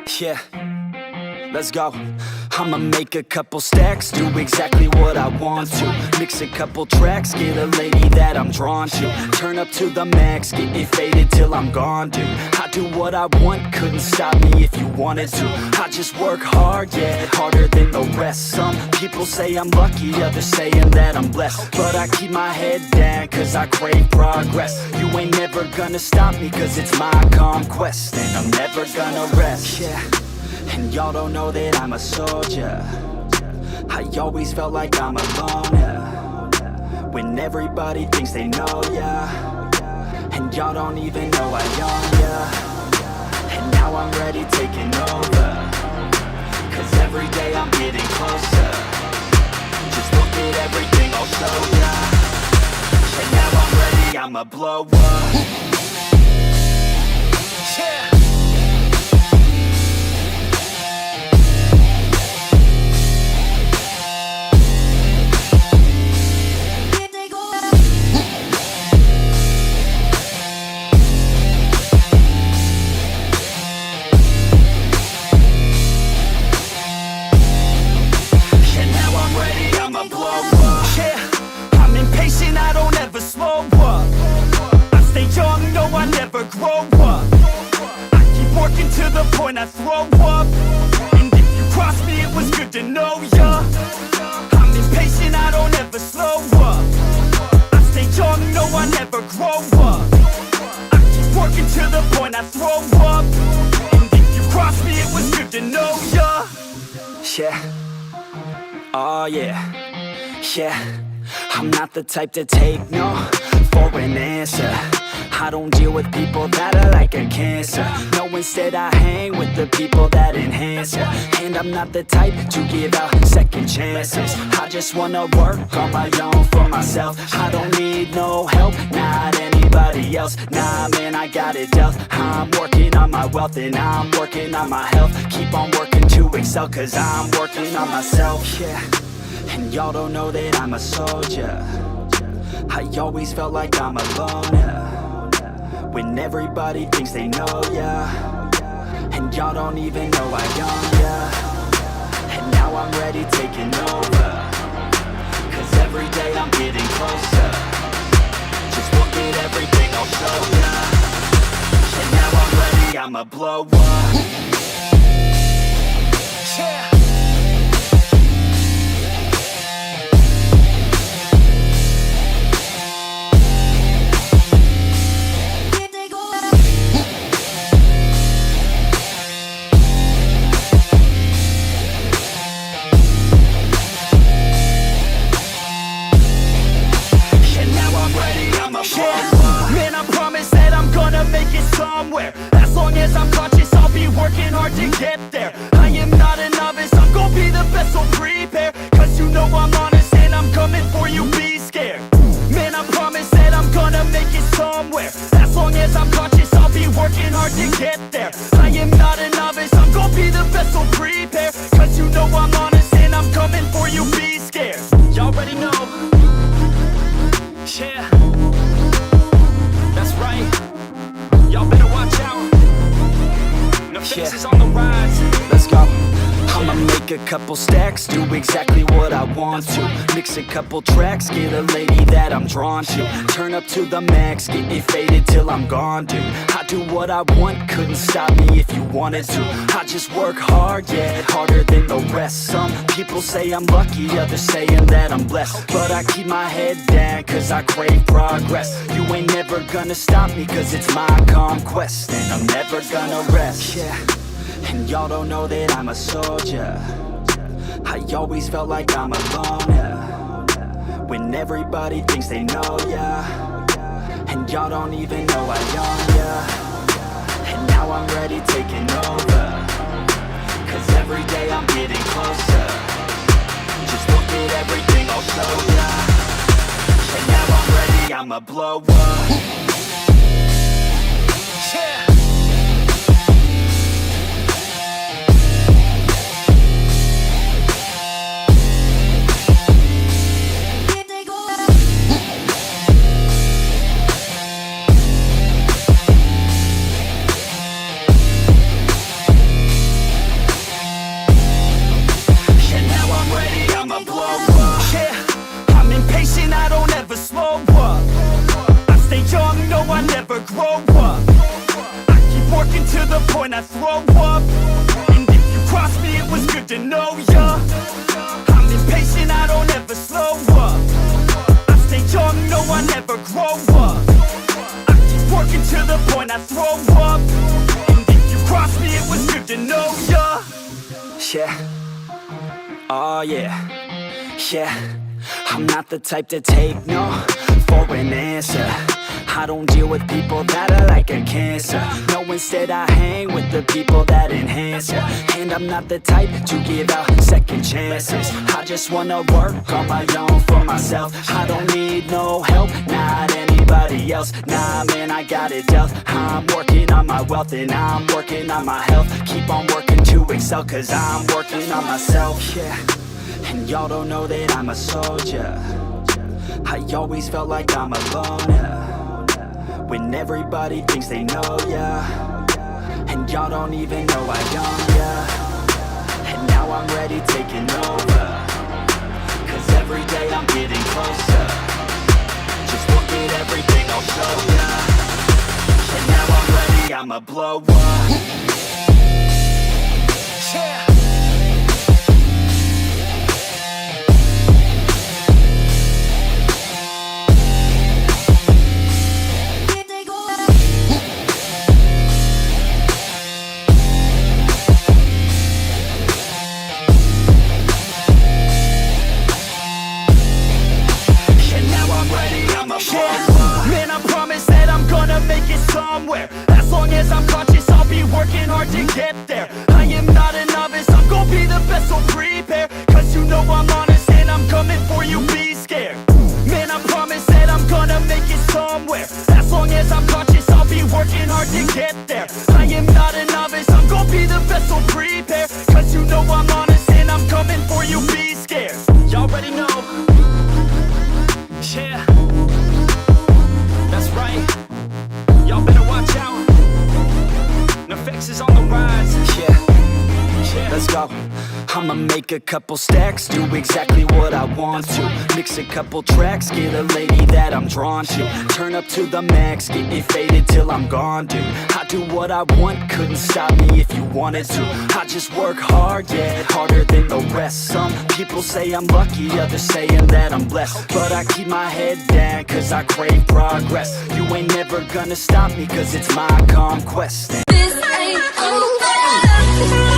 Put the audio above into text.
Yeah, let's go. I'ma make a couple stacks, do exactly what I want to. Mix a couple tracks, get a lady that I'm drawn to. Turn up to the max, get me faded till I'm gone, dude. I do what I want, couldn't stop me if you wanted to. I just work hard, yeah, harder than the rest. Some people say I'm lucky, others saying that I'm blessed. But I keep my head down, cause I crave progress. You ain't never gonna stop me, cause it's my conquest. And I'm never gonna rest, yeah. And y'all don't know that I'm a soldier. I always felt like I'm a loner when everybody thinks they know ya, and y'all don't even know I own ya. And now I'm ready taking over, cause every day I'm getting closer. Just look at everything I'll show ya. And now I'm ready, I'ma blow up. Yeah. To the point I throw up, and if you cross me it was good to know ya. I'm impatient, I don't ever slow up. I stay young, no I never grow up. I keep working to the point I throw up, and if you cross me it was good to know ya. Yeah, oh yeah, yeah. I'm not the type to take no for an answer. I don't deal with people that are like a cancer. No, instead I hang with the people that enhance ya. And I'm not the type to give out second chances. I just wanna work on my own for myself. I don't need no help, not anybody else. Nah man, I got it dealt. I'm working on my wealth and I'm working on my health. Keep on working to excel, cause I'm working on myself. Yeah, and y'all don't know that I'm a soldier. I always felt like I'm a loner when everybody thinks they know ya, and y'all don't even know I own ya. And now I'm ready taking over, cause every day I'm getting closer. Just look at everything I'll show ya. And now I'm ready, I'ma blow up. Yeah. Man, I promise that I'm gonna make it somewhere. As long as I'm conscious, I'll be working hard to get there. I am not a novice, I'm gonna be the best, so prepare. Cause you know I'm honest and I'm coming for you, be scared. Man, I promise that I'm gonna make it somewhere. As long as I'm conscious, I'll be working hard to get there. I am not a novice, I'm gonna be the best, so prepare. Cause you know I'm honest and I'm coming for you, be scared. Y'all already know. Yeah. That's right, y'all better watch out. No faces on the rise. Let's go. I'ma make a couple stacks, do exactly what I want to. Mix a couple tracks, get a lady that I'm drawn to. Turn up to the max, get me faded till I'm gone, dude. I do what I want, couldn't stop me if you wanted to. I just work hard, yeah, harder than the rest. Some people say I'm lucky, others saying that I'm blessed. But I keep my head down, cause I crave progress. You ain't never gonna stop me, cause it's my conquest. And I'm never gonna rest, yeah. And y'all don't know that I'm a soldier. I always felt like I'm a loner when everybody thinks they know ya, and y'all don't even know I own ya. And now I'm ready taking over, cause every day I'm getting closer. Just look at everything I'll show ya. And now I'm ready, I'ma blow up. Yeah. cross me, it was good to know ya. I'm impatient, I don't ever slow up. I stay young, no, I never grow up. I keep working to the point I throw up. And if you cross me, it was good to know ya. Yeah. Oh yeah. Yeah. I'm not the type to take no for an answer. I don't deal with people that are like a cancer. No, instead I hang with the people that enhance ya. And I'm not the type to give out second chances. I just wanna work on my own for myself. I don't need no help, not anybody else. Nah man, I got it dealt. I'm working on my wealth and I'm working on my health. Keep on working to excel, cause I'm working on myself. Yeah. And y'all don't know that I'm a soldier. I always felt like I'm alone, yeah. When everybody thinks they know ya, and y'all don't even know I own ya. And now I'm ready taking over, cause every day I'm getting closer. Just look at everything I'll show ya. And now I'm ready, I'ma blow up. Yeah. Man, I promise that I'm gonna make it somewhere. As long as I'm conscious, I'll be working hard to get there. I am not a novice, I'm gonna be the best, so prepare. Cause you know I'm honest and I'm coming for you, be scared. Man, I promise that I'm gonna make it somewhere. As long as I'm conscious, I'll be working hard to get there. I am not a novice, I'm gonna be the best, so prepare. Cause you know I'm honest and I'm coming for you, be scared. Y'all already know. Yeah. That's right, y'all better watch out. NEFFEX is on the rise. Yeah, let's go. I'ma make a couple stacks, do exactly what I want to. Mix a couple tracks, get a lady that I'm drawn to. Turn up to the max, get me faded till I'm gone, dude. I do what I want, couldn't stop me if you wanted to. I just work hard, yeah, harder than the rest. Some people say I'm lucky, others saying that I'm blessed. But I keep my head down, cause I crave progress. You ain't never gonna stop me, cause it's my conquest. This ain't over.